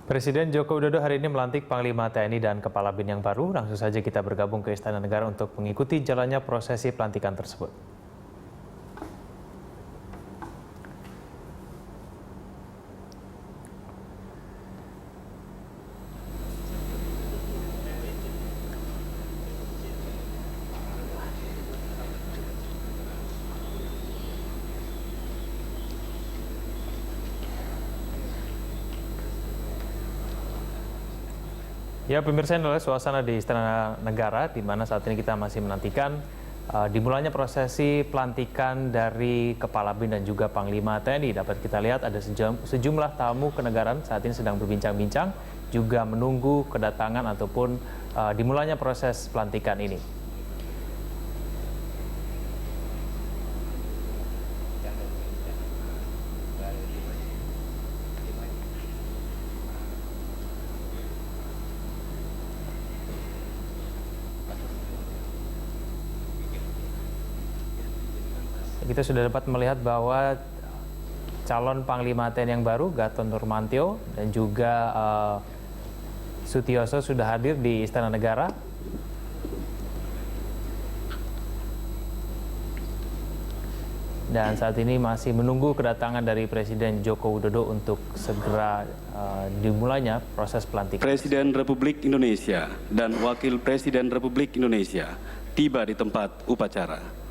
Presiden Joko Widodo hari ini melantik Panglima TNI dan Kepala BIN yang baru. Langsung saja kita bergabung ke Istana Negara untuk mengikuti jalannya prosesi pelantikan tersebut. Ya, pemirsa, inilah suasana di Istana Negara, di mana saat ini kita masih menantikan dimulainya prosesi pelantikan dari Kepala BIN dan juga Panglima TNI. Dapat kita lihat ada sejumlah tamu kenegaraan saat ini sedang berbincang-bincang, juga menunggu kedatangan ataupun dimulainya proses pelantikan ini. Kita sudah dapat melihat bahwa calon Panglima TNI yang baru, Gatot Nurmantio, dan juga Sutioso sudah hadir di Istana Negara. Dan saat ini masih menunggu kedatangan dari Presiden Joko Widodo untuk segera dimulainya proses pelantikan. Presiden Republik Indonesia dan Wakil Presiden Republik Indonesia tiba di tempat upacara.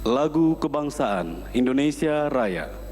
Lagu Kebangsaan Indonesia Raya.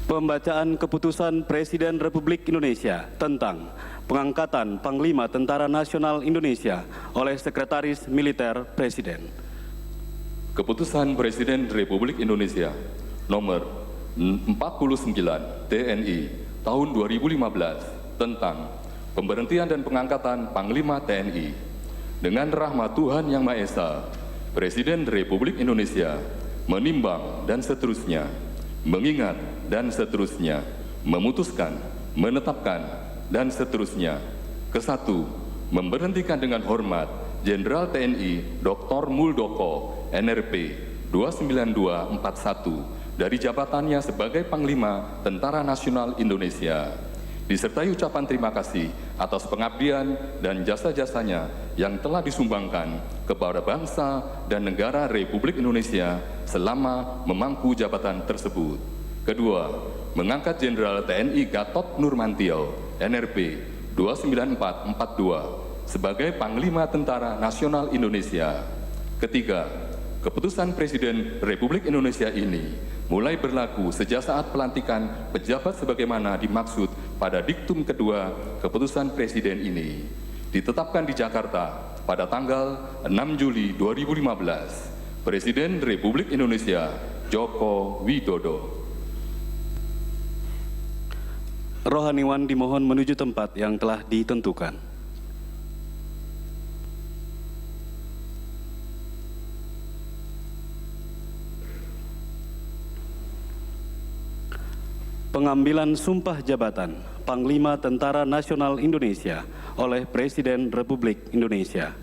Pembacaan Keputusan Presiden Republik Indonesia tentang pengangkatan Panglima Tentara Nasional Indonesia oleh Sekretaris Militer Presiden. Keputusan Presiden Republik Indonesia nomor 49 TNI tahun 2015 tentang pemberhentian dan pengangkatan Panglima TNI. Dengan rahmat Tuhan Yang Maha Esa, Presiden Republik Indonesia menimbang dan seterusnya, mengingat dan seterusnya, memutuskan, menetapkan, dan seterusnya. Kesatu, memberhentikan dengan hormat Jenderal TNI Dr. Muldoko, NRP 29241 dari jabatannya sebagai Panglima Tentara Nasional Indonesia, disertai ucapan terima kasih atas pengabdian dan jasa-jasanya yang telah disumbangkan kepada bangsa dan negara Republik Indonesia selama memangku jabatan tersebut. Kedua, mengangkat Jenderal TNI Gatot Nurmantio, NRP 29442, sebagai Panglima Tentara Nasional Indonesia. Ketiga, keputusan Presiden Republik Indonesia ini mulai berlaku sejak saat pelantikan pejabat sebagaimana dimaksud pada diktum kedua keputusan Presiden ini, ditetapkan di Jakarta pada tanggal 6 Juli 2015. Presiden Republik Indonesia Joko Widodo. Rohaniwan dimohon menuju tempat yang telah ditentukan. Pengambilan sumpah jabatan Panglima Tentara Nasional Indonesia oleh Presiden Republik Indonesia.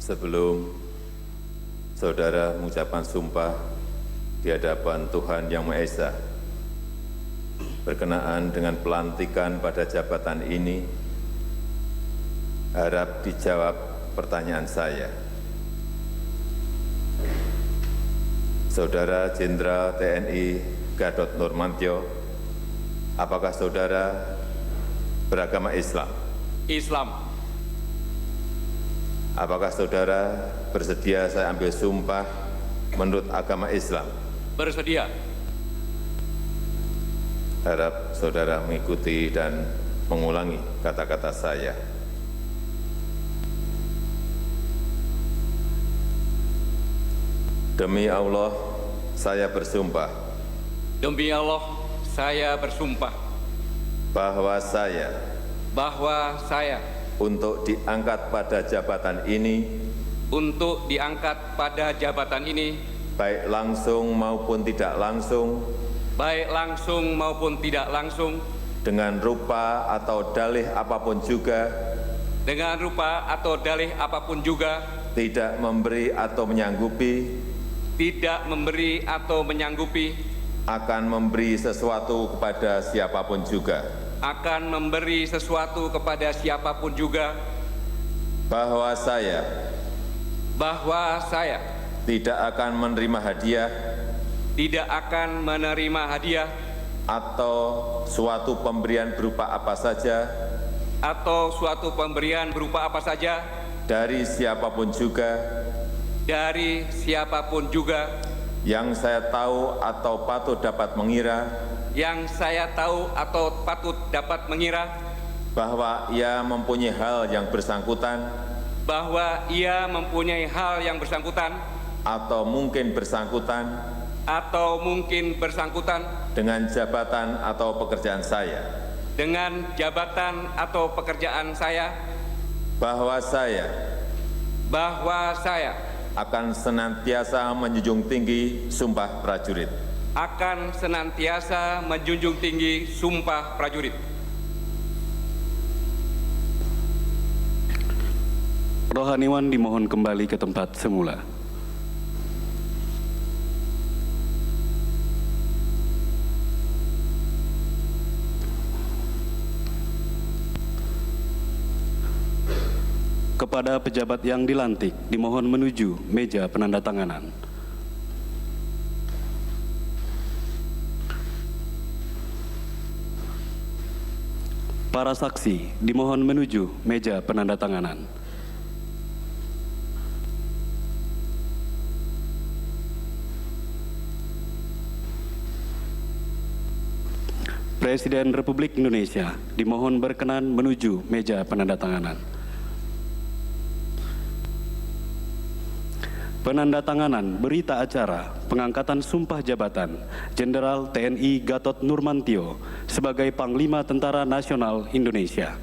Sebelum saudara mengucapkan sumpah di hadapan Tuhan Yang Maha Esa, berkenaan dengan pelantikan pada jabatan ini, harap dijawab pertanyaan saya. Saudara Jenderal TNI Gatot Nurmantio, apakah saudara beragama Islam? Islam. Apakah saudara bersedia saya ambil sumpah menurut agama Islam? Bersedia. Harap saudara mengikuti dan mengulangi kata-kata saya. Demi Allah, saya bersumpah. Demi Allah, saya bersumpah Bahwa saya untuk diangkat pada jabatan ini, baik langsung maupun tidak langsung, dengan rupa atau dalih apapun juga, tidak memberi atau menyanggupi, akan memberi sesuatu kepada siapapun juga, bahwa saya tidak akan menerima hadiah atau suatu pemberian berupa apa saja dari siapapun juga yang saya tahu atau patut dapat mengira bahwa ia mempunyai hal yang bersangkutan atau mungkin bersangkutan dengan jabatan atau pekerjaan saya, bahwa saya akan senantiasa menjunjung tinggi sumpah prajurit. Rohaniwan dimohon kembali ke tempat semula. Kepada pejabat yang dilantik, dimohon menuju meja penandatanganan. Para saksi dimohon menuju meja penandatanganan. Presiden Republik Indonesia dimohon berkenan menuju meja penandatanganan. Penandatanganan berita acara pengangkatan sumpah jabatan Jenderal TNI Gatot Nurmantio sebagai Panglima Tentara Nasional Indonesia.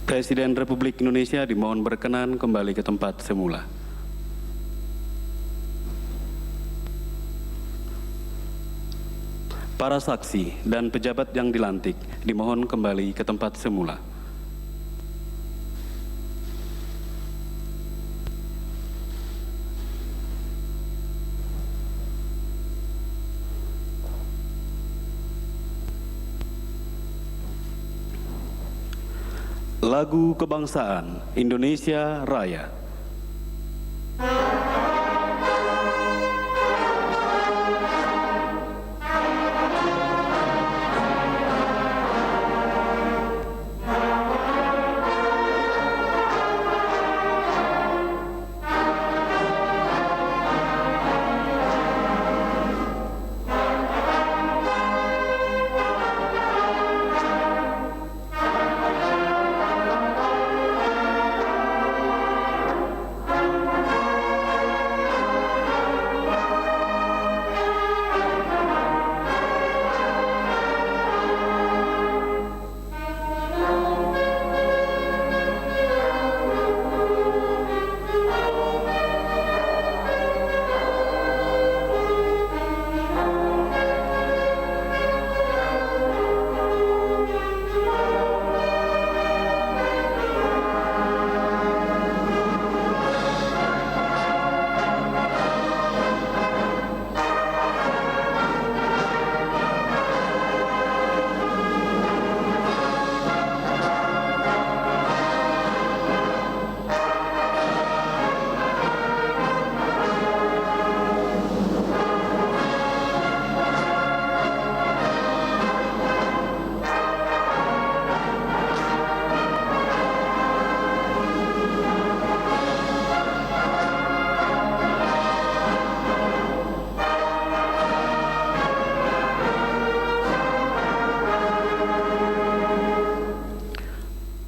Presiden Republik Indonesia dimohon berkenan kembali ke tempat semula. Para saksi dan pejabat yang dilantik dimohon kembali ke tempat semula. Lagu Kebangsaan Indonesia Raya.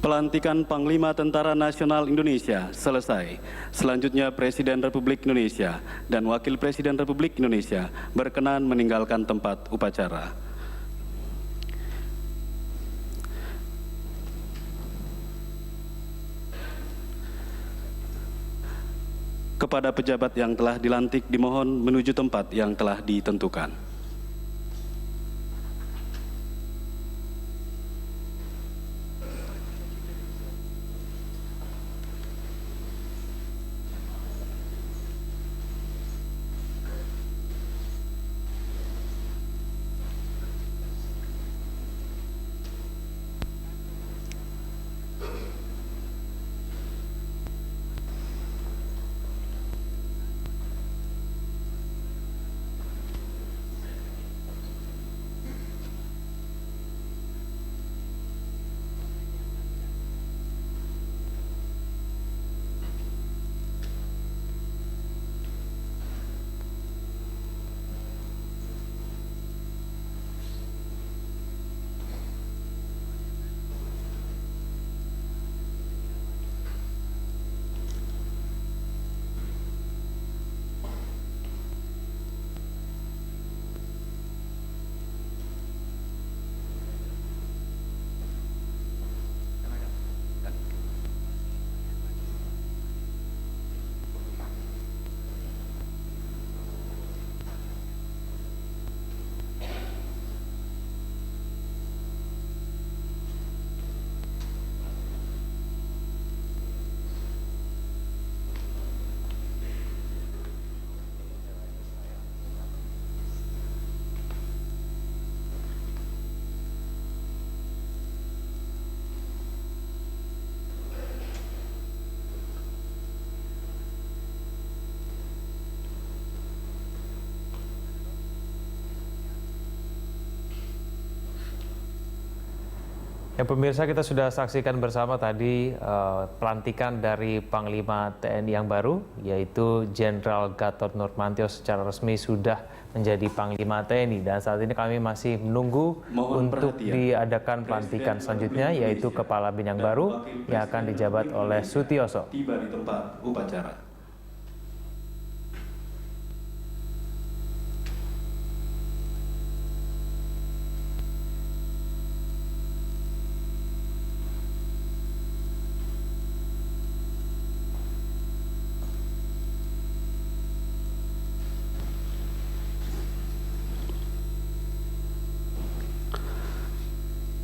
Pelantikan Panglima Tentara Nasional Indonesia selesai. Selanjutnya Presiden Republik Indonesia dan Wakil Presiden Republik Indonesia berkenan meninggalkan tempat upacara. Kepada pejabat yang telah dilantik dimohon menuju tempat yang telah ditentukan. Ya pemirsa, kita sudah saksikan bersama tadi pelantikan dari Panglima TNI yang baru, yaitu Jenderal Gatot Nurmantio secara resmi sudah menjadi Panglima TNI. Dan saat ini kami masih menunggu untuk diadakan pelantikan selanjutnya, yaitu Kepala Bin yang baru yang akan dijabat oleh Sutioso. Tiba di tempat upacara.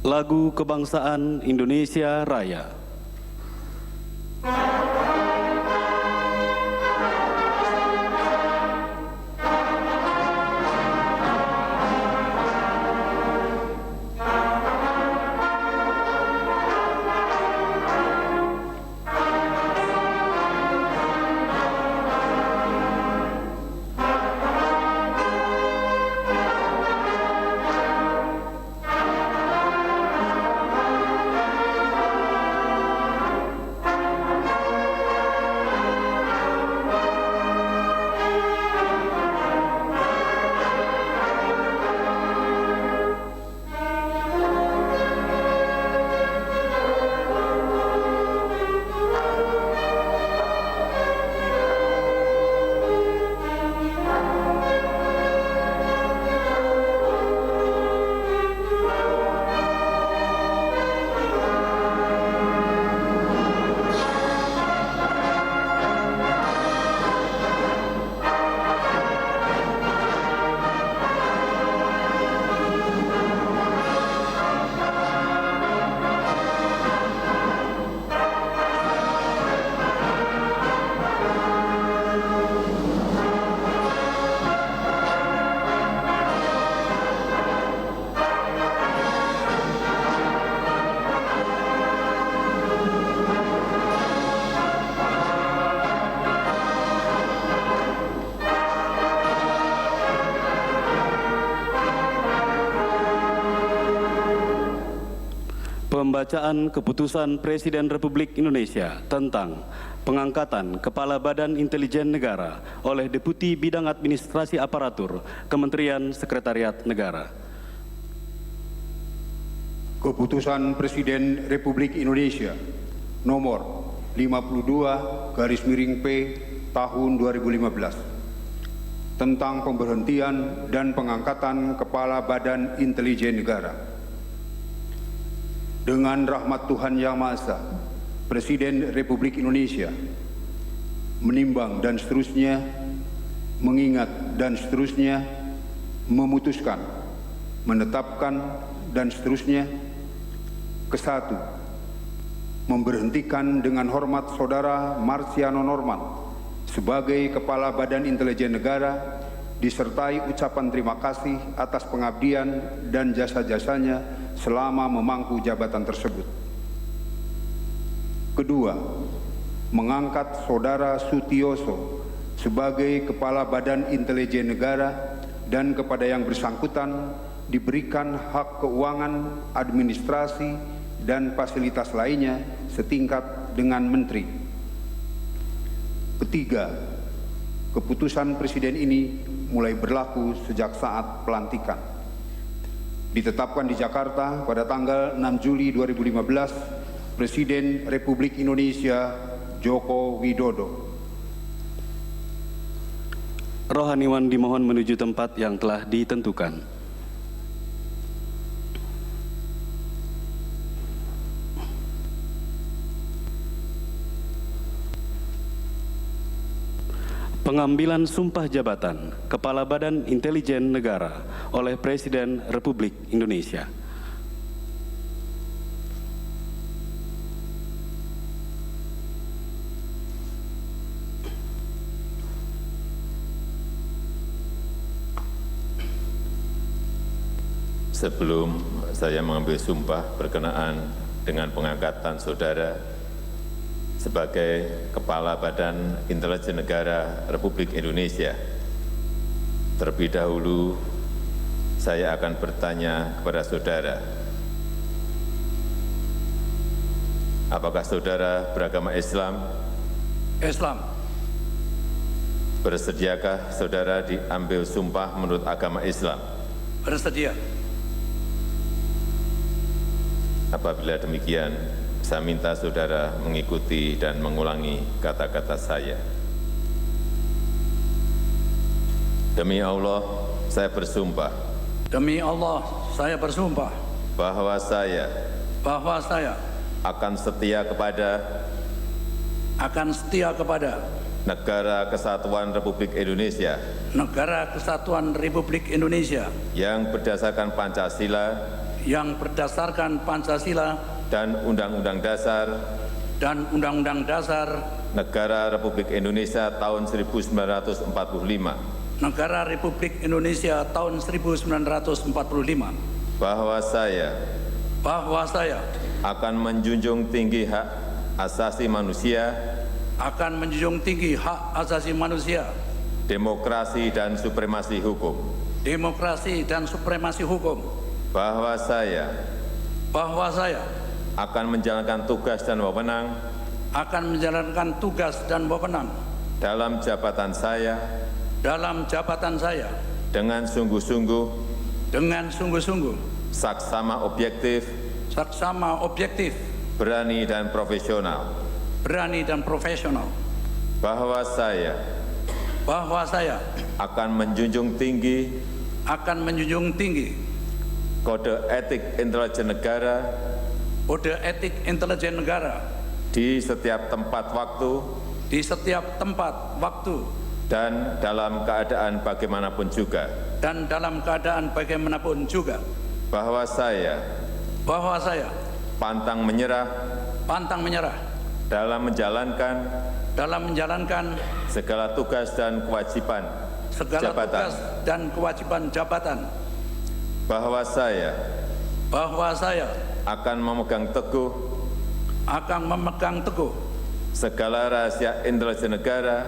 Lagu Kebangsaan Indonesia Raya. Pembacaan Keputusan Presiden Republik Indonesia tentang pengangkatan Kepala Badan Intelijen Negara oleh Deputi Bidang Administrasi Aparatur Kementerian Sekretariat Negara. Keputusan Presiden Republik Indonesia nomor 52/P tahun 2015 tentang pemberhentian dan pengangkatan Kepala Badan Intelijen Negara. Dengan rahmat Tuhan Yang Maha Esa, Presiden Republik Indonesia menimbang dan seterusnya, mengingat dan seterusnya, memutuskan, menetapkan dan seterusnya. Kesatu, memberhentikan dengan hormat Saudara Marciano Norman sebagai Kepala Badan Intelijen Negara disertai ucapan terima kasih atas pengabdian dan jasa-jasanya selama memangku jabatan tersebut. Kedua, mengangkat Saudara Sutioso sebagai Kepala Badan Intelijen Negara dan kepada yang bersangkutan diberikan hak keuangan, administrasi, dan fasilitas lainnya setingkat dengan Menteri. Ketiga, keputusan Presiden ini mulai berlaku sejak saat pelantikan. Ditetapkan di Jakarta pada tanggal 6 Juli 2015, Presiden Republik Indonesia Joko Widodo. Rohaniwan dimohon menuju tempat yang telah ditentukan. Pengambilan sumpah jabatan Kepala Badan Intelijen Negara oleh Presiden Republik Indonesia. Sebelum saya mengambil sumpah berkenaan dengan pengangkatan saudara sebagai Kepala Badan Intelijen Negara Republik Indonesia, terlebih dahulu saya akan bertanya kepada saudara, apakah saudara beragama Islam? Islam. Bersediakah saudara diambil sumpah menurut agama Islam? Bersedia. Apabila demikian, saya minta saudara mengikuti dan mengulangi kata-kata saya. Demi Allah, saya bersumpah. Demi Allah, saya bersumpah Bahwa saya akan setia kepada Negara Kesatuan Republik Indonesia Negara Kesatuan Republik Indonesia yang berdasarkan Pancasila yang berdasarkan Pancasila dan Undang-Undang Dasar Negara Republik Indonesia tahun 1945, Negara Republik Indonesia tahun 1945, bahwa saya akan menjunjung tinggi hak asasi manusia, demokrasi dan supremasi hukum, bahwa saya akan menjalankan tugas dan wewenang dalam jabatan saya dengan sungguh-sungguh, saksama objektif, berani dan profesional, bahwa saya akan menjunjung tinggi kode etik intelijen negara di setiap tempat waktu dan dalam keadaan bagaimanapun juga, bahwa saya pantang menyerah dalam menjalankan segala tugas dan kewajiban jabatan, bahwa saya akan memegang teguh segala rahasia intelijen negara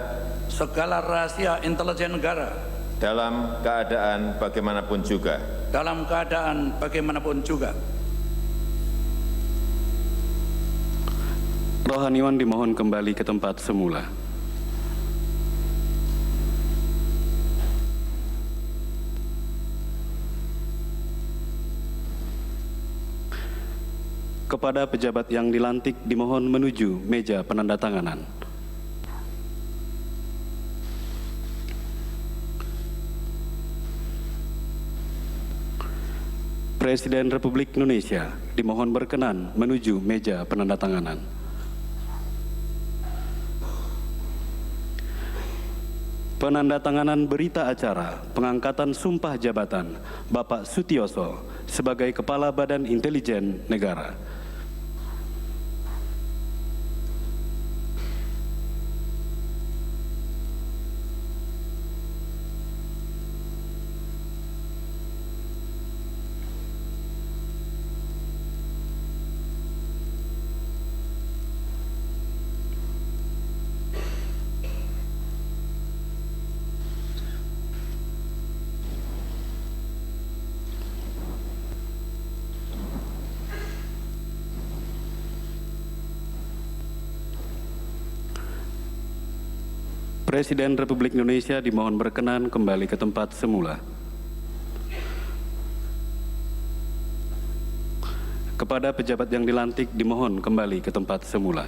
dalam keadaan bagaimanapun juga. Rohaniwan dimohon kembali ke tempat semula. Kepada pejabat yang dilantik dimohon menuju meja penandatanganan. Presiden Republik Indonesia dimohon berkenan menuju meja penandatanganan. Penandatanganan berita acara pengangkatan sumpah jabatan Bapak Sutioso sebagai Kepala Badan Intelijen Negara. Presiden Republik Indonesia dimohon berkenan kembali ke tempat semula. Kepada pejabat yang dilantik dimohon kembali ke tempat semula.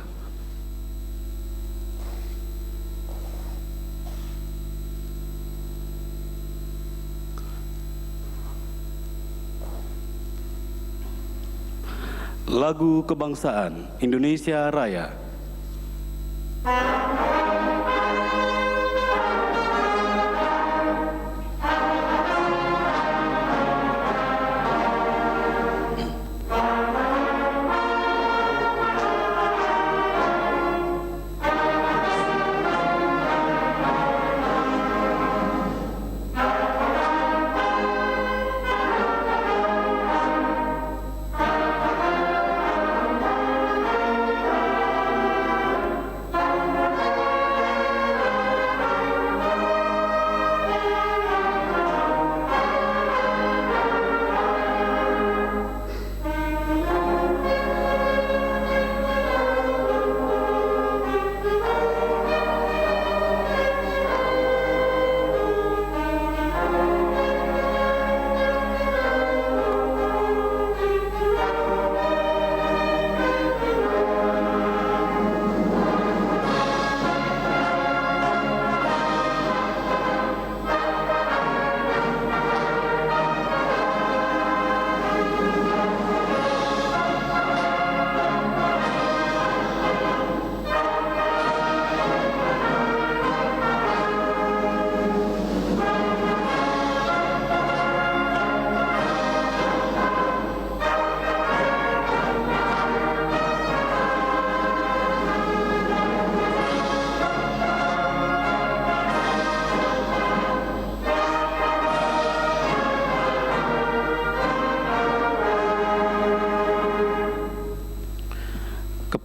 Lagu Kebangsaan Indonesia Raya.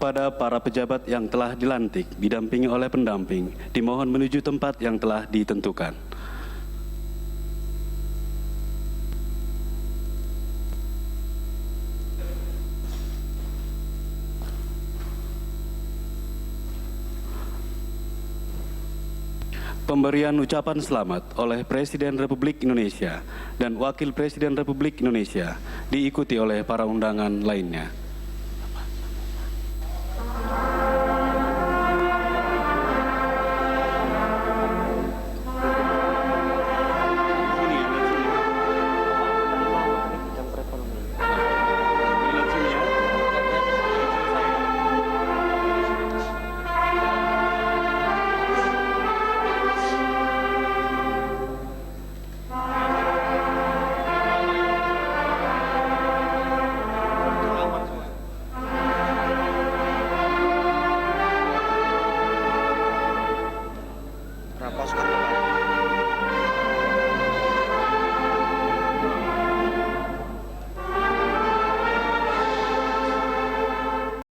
Kepada para pejabat yang telah dilantik, didampingi oleh pendamping, dimohon menuju tempat yang telah ditentukan. Pemberian ucapan selamat oleh Presiden Republik Indonesia dan Wakil Presiden Republik Indonesia diikuti oleh para undangan lainnya.